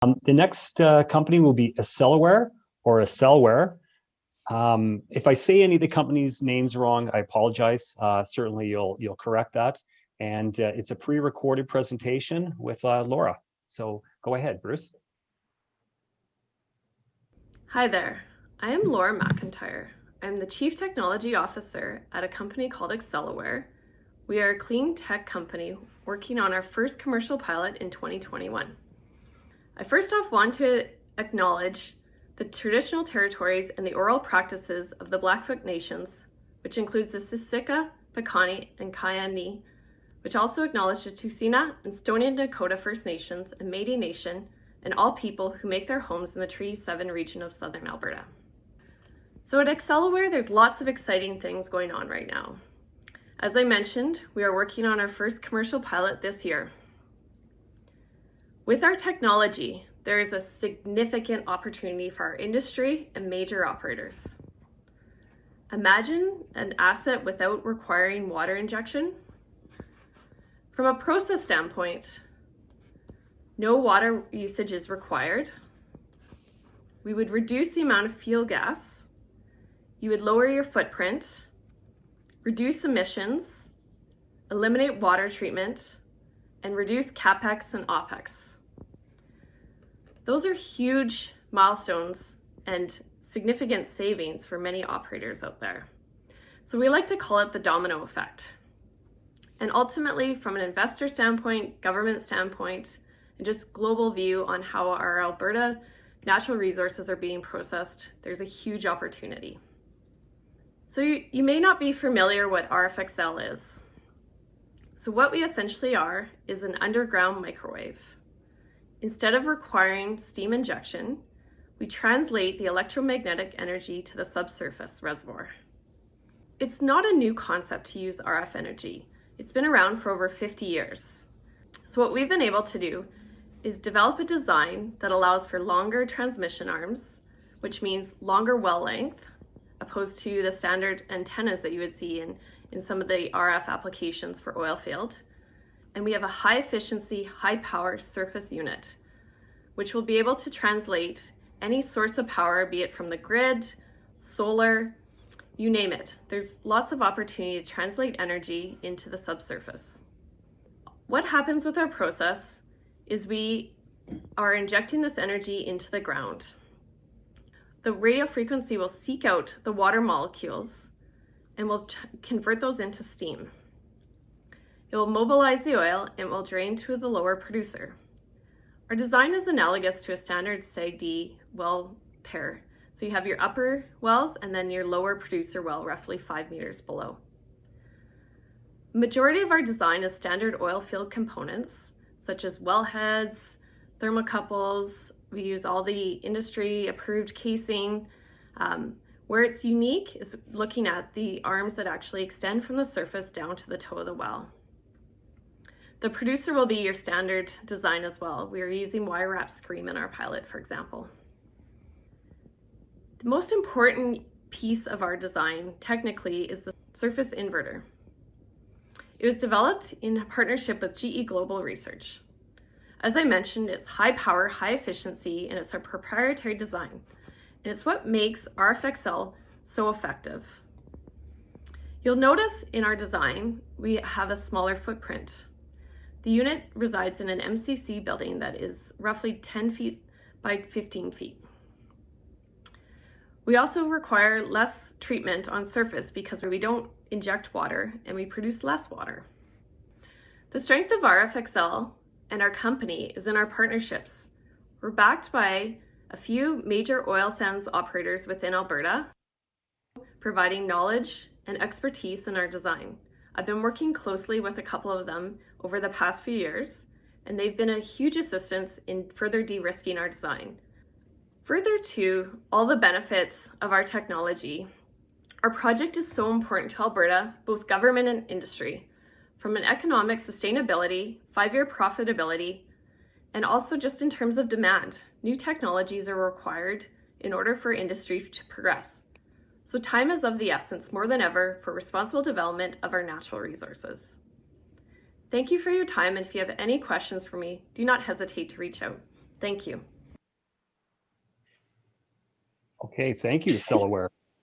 The next company will be Acceleware or Acceleware. If I say any of the company's names wrong, I apologize. Certainly you'll correct that. And it's a pre-recorded presentation with Laura. So go ahead, Bruce. Hi there, I am Laura McIntyre. I'm the Chief Technology Officer at a company called Acceleware. We are a clean tech company working on our first commercial pilot in 2021. I first off want to acknowledge the traditional territories and the oral practices of the Blackfoot Nations, which includes the Siksika, Piikani, and Kainai, which also acknowledge the Tsuut'ina and Stoney Nakoda First Nations and Métis Nation, and all people who make their homes in the Treaty 7 region of southern Alberta. So at Acceleware, there's lots of exciting things going on right now. As I mentioned, we are working on our first commercial pilot this year. With our technology, there is a significant opportunity for our industry and major operators. Imagine an asset without requiring water injection. From a process standpoint, no water usage is required. We would reduce the amount of fuel gas. You would lower your footprint, reduce emissions, eliminate water treatment, and reduce CapEx and OpEx. Those are huge milestones and significant savings for many operators out there. So we like to call it the domino effect. And ultimately, from an investor standpoint, government standpoint, and just global view on how our Alberta natural resources are being processed, there's a huge opportunity. So you may not be familiar what RFXL is. So what we essentially are is an underground microwave. Instead of requiring steam injection, we translate the electromagnetic energy to the subsurface reservoir. It's not a new concept to use RF energy. It's been around for over 50 years. So what we've been able to do is develop a design that allows for longer transmission arms, which means longer well length, opposed to the standard antennas that you would see in some of the RF applications for oil field. And we have a high efficiency, high power surface unit, which will be able to translate any source of power, be it from the grid, solar, you name it. There's lots of opportunity to translate energy into the subsurface. What happens with our process is we are injecting this energy into the ground. The radio frequency will seek out the water molecules and will convert those into steam. It will mobilize the oil and will drain to the lower producer. Our design is analogous to a standard SAGD well pair. So you have your upper wells and then your lower producer well roughly 5 meters below. Majority of our design is standard oil field components, such as wellheads, thermocouples. We use all the industry approved casing. Where it's unique is looking at the arms that actually extend from the surface down to the toe of the well. The producer will be your standard design as well. We are using wire wrap scream in our pilot, for example. The most important piece of our design technically is the surface inverter. It was developed in partnership with GE Global Research. As I mentioned, it's high power, high efficiency, and it's our proprietary design. And it's what makes RFXL so effective. You'll notice in our design, we have a smaller footprint. The unit resides in an MCC building that is roughly 10 feet by 15 feet. We also require less treatment on surface because we don't inject water and we produce less water. The strength of RFXL and our company is in our partnerships. We're backed by a few major oil sands operators within Alberta, providing knowledge and expertise in our design. I've been working closely with a couple of them over the past few years, and they've been a huge assistance in further de-risking our design. Further to all the benefits of our technology, our project is so important to Alberta, both government and industry, from an economic sustainability, 5-year profitability, and also just in terms of demand. New technologies are required in order for industry to progress. So time is of the essence more than ever for responsible development of our natural resources. Thank you for your time, and if you have any questions for me, do not hesitate to reach out. Thank you. Okay, thank you, Acceleware.